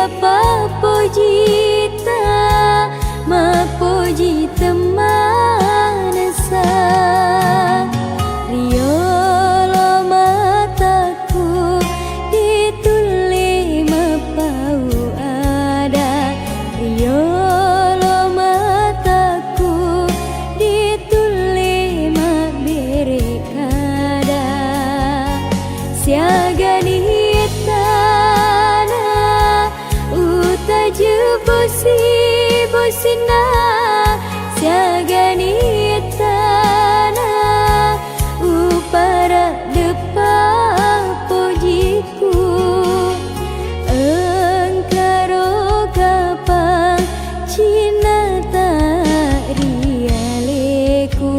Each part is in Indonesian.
papojita mapoji temanasa riolo mataku dituli mapau ada riolo mataku dituli mabere kada siagani bosina siagani tanah upara depa pojiku engkaro kapang cina tak rialeku.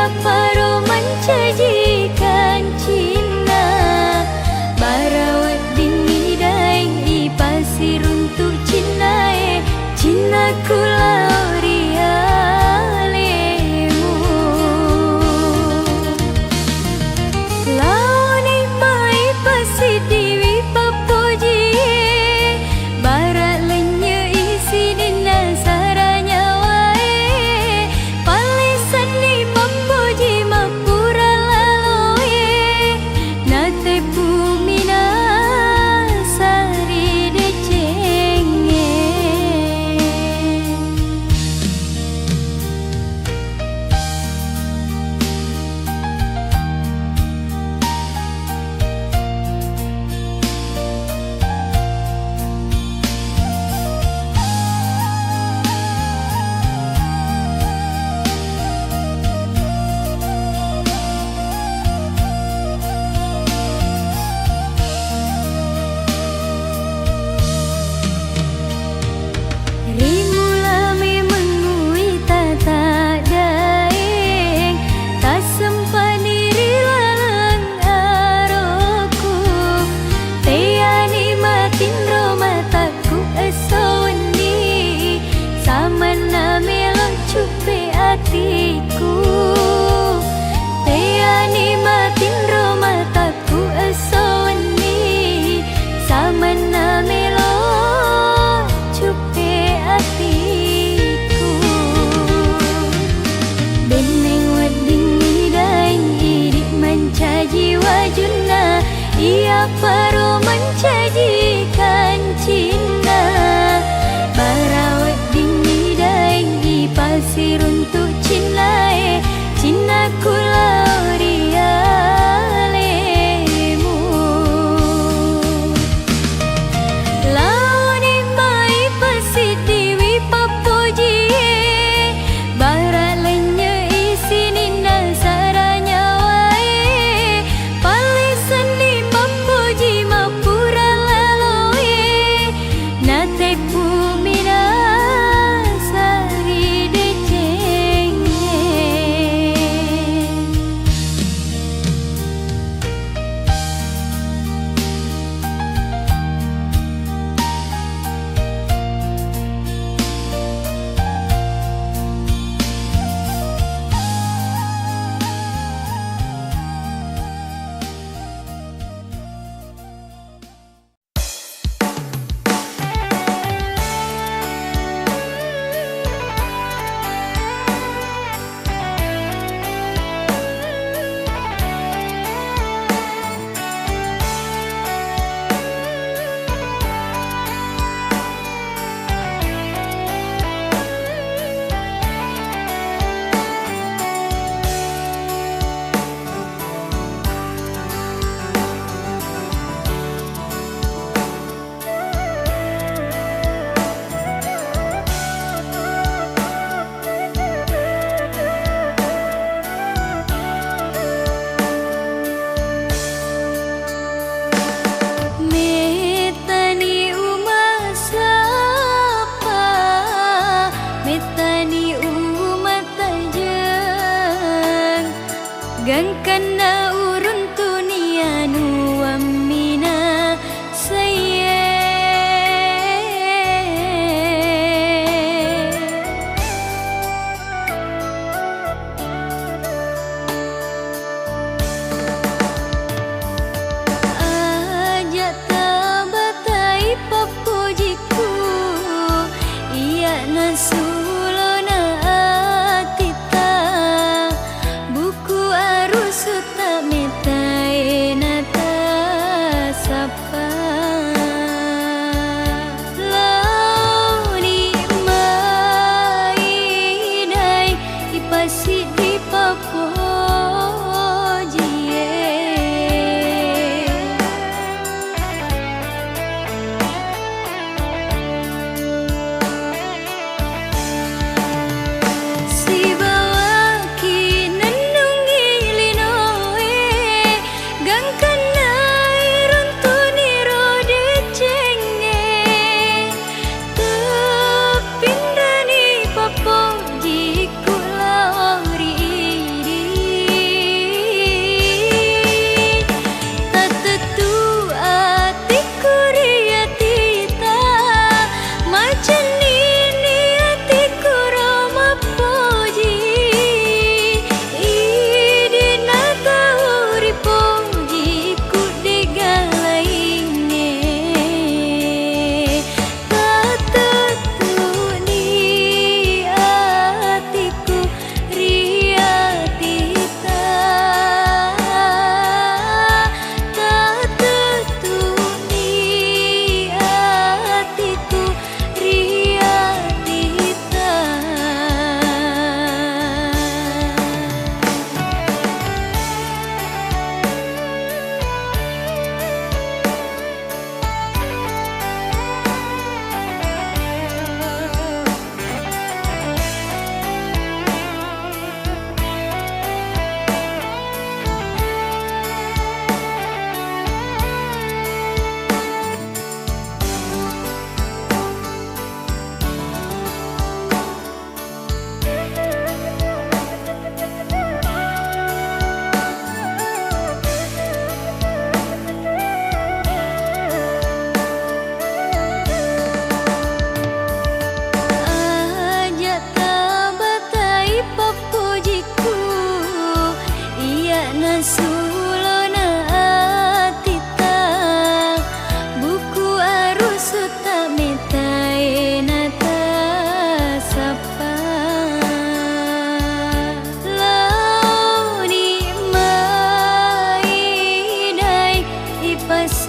ia paro mencajikan Cina barawat dini daeng i pasir untuk Cina Cina kulau rialemu lau ni mai pasir diwi papoji barat lenya isi dina saranya wae palisan ni papoji mapura laloye nate bumina sari decenge Rimula memang ngui tak daeng tak sempani rilalang aroku teani matin roma takku esoni samana melok cupe atiku teani matin roma takku esoni samana melok cupe atiku beneng wading daeng idik mencaji wajuna ia paro mencajikan Cina barawat dini daeng i pasir untuk Cina Cina kulau rialemu lau ni mai pasir diwi papoji barat lenya isi nina saranya wae palisan ni papoji mapura laloye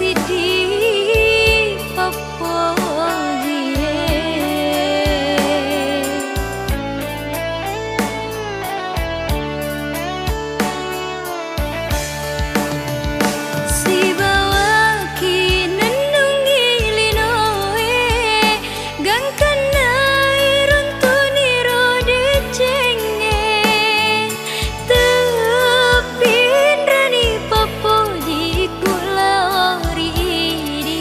pasidi papogie si bawa ki nandungi linoe gangkan irun tuniro de cenge tepin rani papoji kula ori idi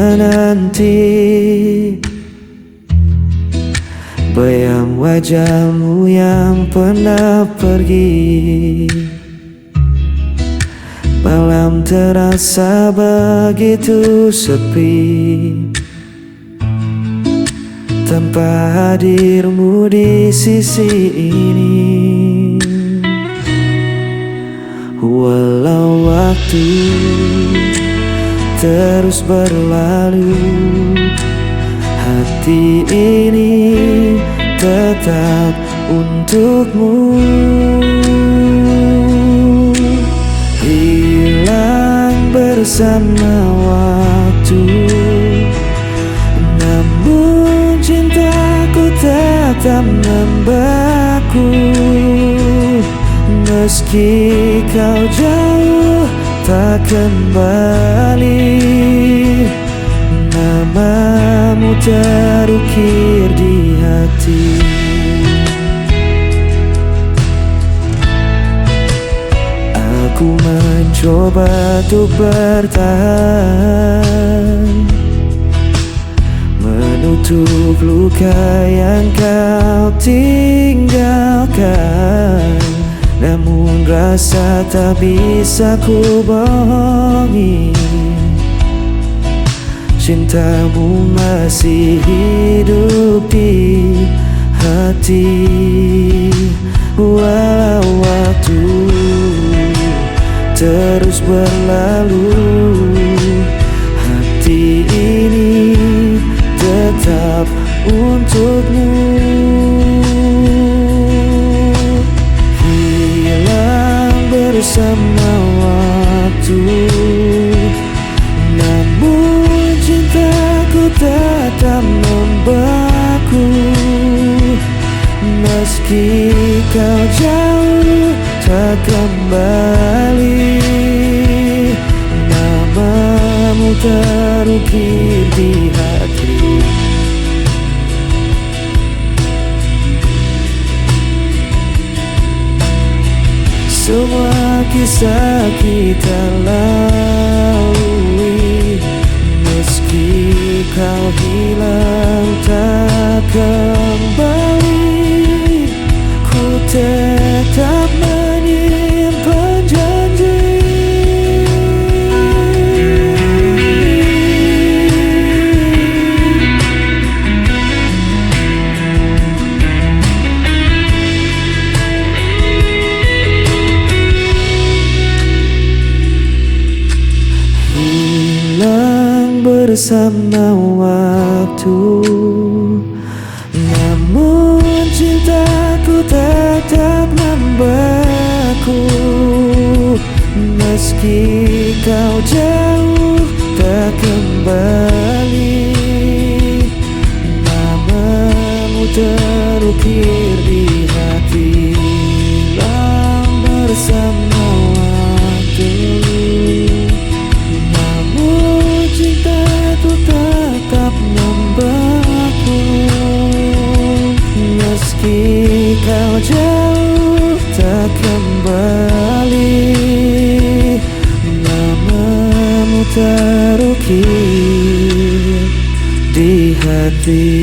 menanti bayang wajahmu yang pernah pergi. Malam terasa begitu sepi tanpa hadirmu di sisi ini. Walau waktu terus berlalu, hati ini tetap untukmu. Hilang bersama waktu, namun cintaku tetap membeku. Meski kau jauh tak kembali, namamu terukir di hati. Aku mencoba untuk bertahan, menutup luka yang kau tinggalkan. Namun rasa tak bisa ku bohongi, cintamu masih hidup di hati. Walau waktu terus berlalu, hati ini tetap untukmu. Bersama waktu, namun cintaku tetap membeku. Meski kau jauh tak kembali, namamu terukir di hati. Semua kisah kita lalui, meski kau hilang tak kembali, ku tetap menyimpan janji. Bersama waktu, namun cintaku tetap membeku. Meski kau jauh tak kembali, namamu terukir di hati. Hilang bersama waktu, cintaku tetap membeku. Meski kau jauh tak kembali, namamu terukir di hati.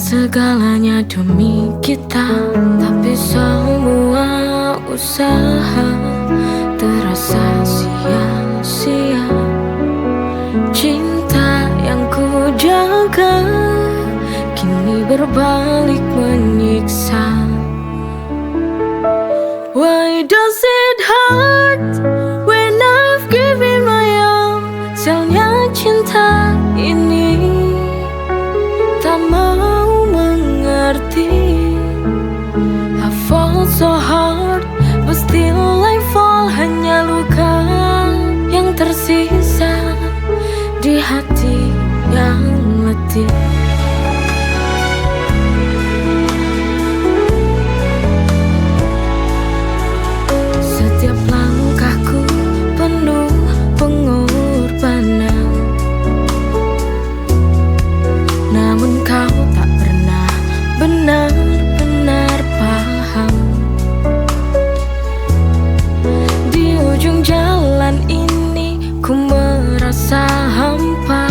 Segalanya demi kita, tapi semua usaha terasa sia-sia. Cinta yang ku jaga kini berbalik menyiksa. Why does it hurt when I've given my all? Sialnya cinta ini tak mau mengerti. so hard, but still I fall. Hanya luka yang tersisa di hati yang letih. Setiap langkahku penuh pengorbanan, namun kau tak pernah benar-benar paham. Di ujung jalan ini ku merasa hampa.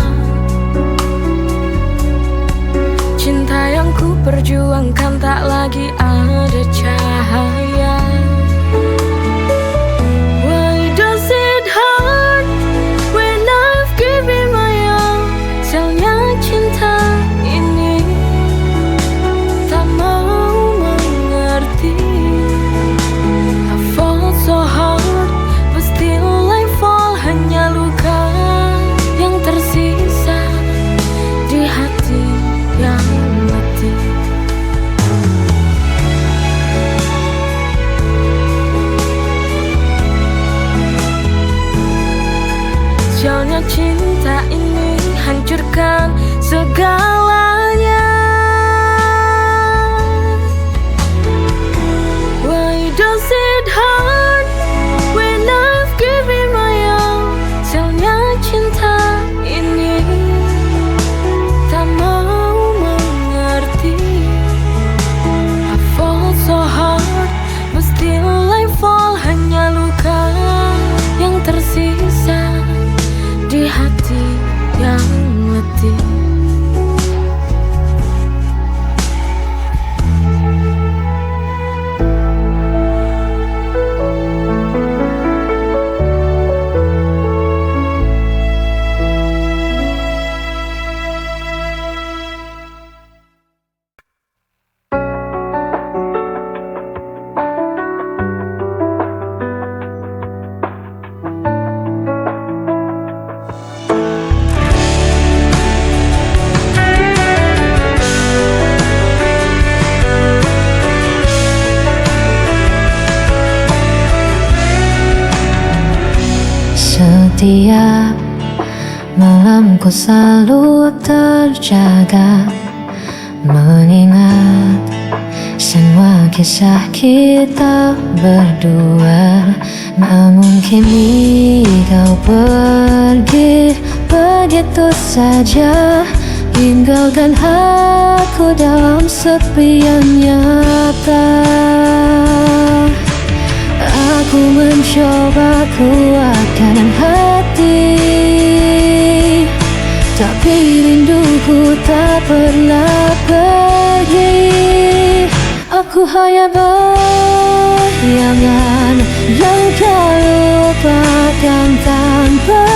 Cinta yang ku perjuangkan tak lagi ada cahaya. Why does it hurt when I've given my all? Sialnya cinta ini tak mau mengerti. I fall so hard, but still I fall. Hanya luka yang tersisa di hati yang letih. Sialnya cinta ini hancurkan segalanya. Why does it hurt when I've given my all? Sialnya cinta ini tak mau mengerti. I fall so hard, but still I fall. Hanya luka yang tersisa di hati yang letih. Setiap malam ku selalu terjaga, mengingat semua kisah kita berdua. Namun kini kau pergi begitu saja, tinggalkan aku dalam sepi yang nyata. Aku mencoba kuatkan hati, tapi rinduku tak pernah pergi. Aku hanya bayangan yang kau lupakan tanpa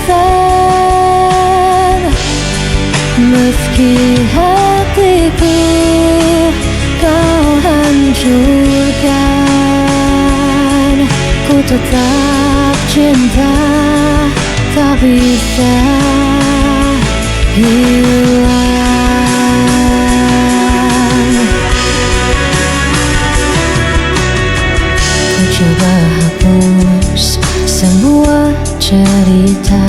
alasan. Meski hatiku kau hancurkan, ku tetap cinta, tak bisa hilang. Ku coba hapus semua cerita,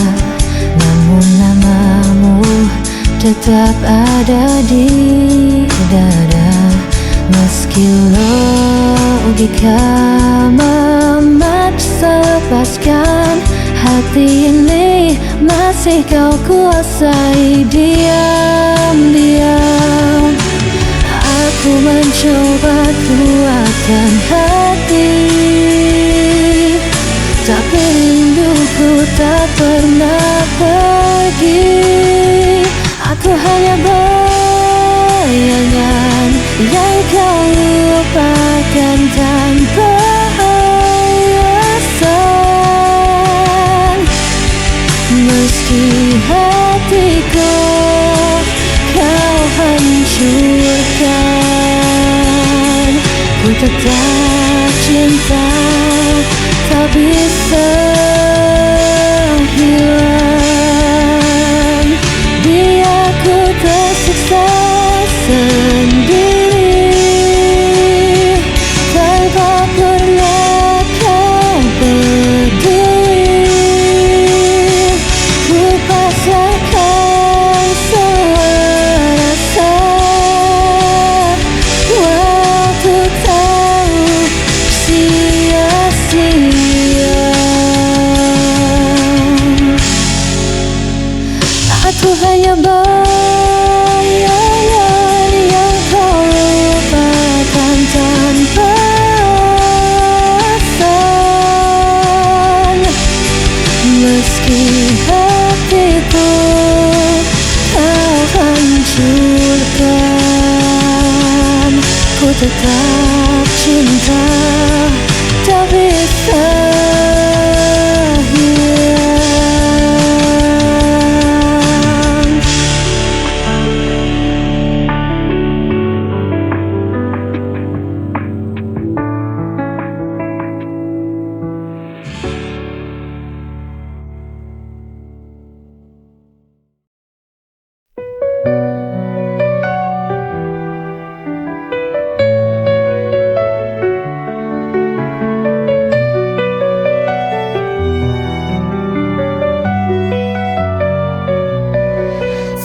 namun namamu tetap ada di dada. Meski logika memaksa lepaskan, hati ini masih kau kuasai diam-diam. Aku mencoba kuatkan hati, tapi rinduku tak pernah pergi. Aku hanya bayangan yang kau lupakan tanpa alasan. Meski hatiku kau hancurkan, ku tetap cinta, tak bisa hilang. Biar ku tersiksa sendiri, tetap cinta, tak bisa hilang.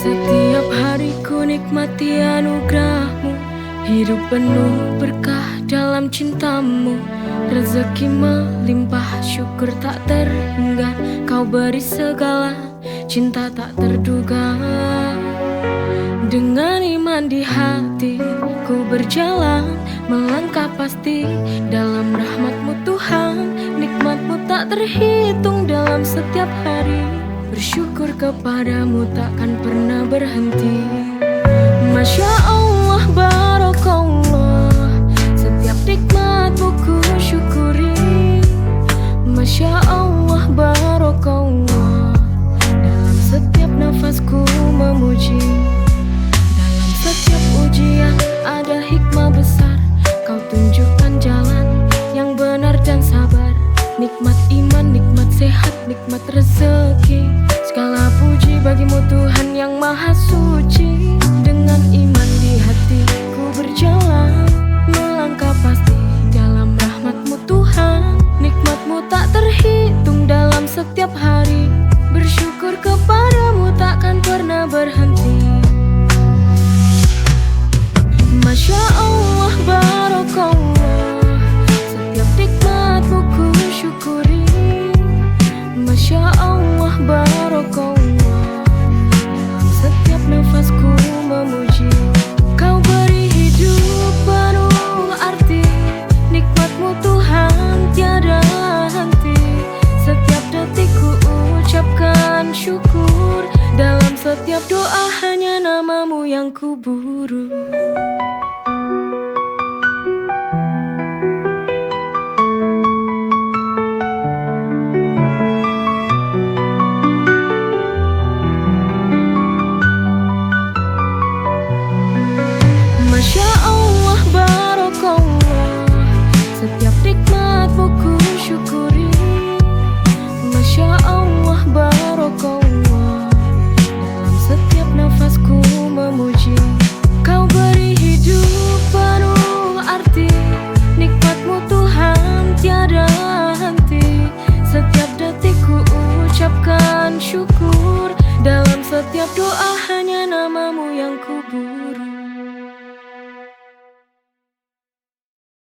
Setiap hariku nikmati anugerahmu, hidup penuh berkah dalam cintamu. Rezeki melimpah, syukur tak terhingga, kau beri segala cinta tak terduga. Dengan iman di hati ku berjalan, melangkah pasti dalam rahmat-Mu Tuhan. Nikmat-Mu tak terhitung dalam setiap hari, bersyukur kepadamu takkan pernah berhenti. Masya Allah, Barakallah, setiap nikmat-Mu ku syukuri. Masya Allah, Barakallah, dalam setiap nafasku memuji. Dalam setiap ujian ada hikmah besar, kau tunjukkan jalan yang benar dan sabar. Nikmat iman, nikmat sehat, nikmat rezeki, segala puji bagimu Tuhan yang maha suci. Dengan iman di hati ku berjalan, melangkah pasti dalam rahmat-Mu Tuhan. Nikmat-Mu tak terhitung dalam setiap hari, bersyukur kepadamu takkan pernah berhenti. Masya Allah, Barakallah, setiap nikmat-Mu ku syukuri. Masya Allah, Barakallah, dalam setiap nafasku memuji. Kau beri hidup penuh arti, nikmat-Mu Tuhan tiada henti. Setiap detik ku ucapkan syukur, dalam setiap doa hanya nama-Mu yang ku buru.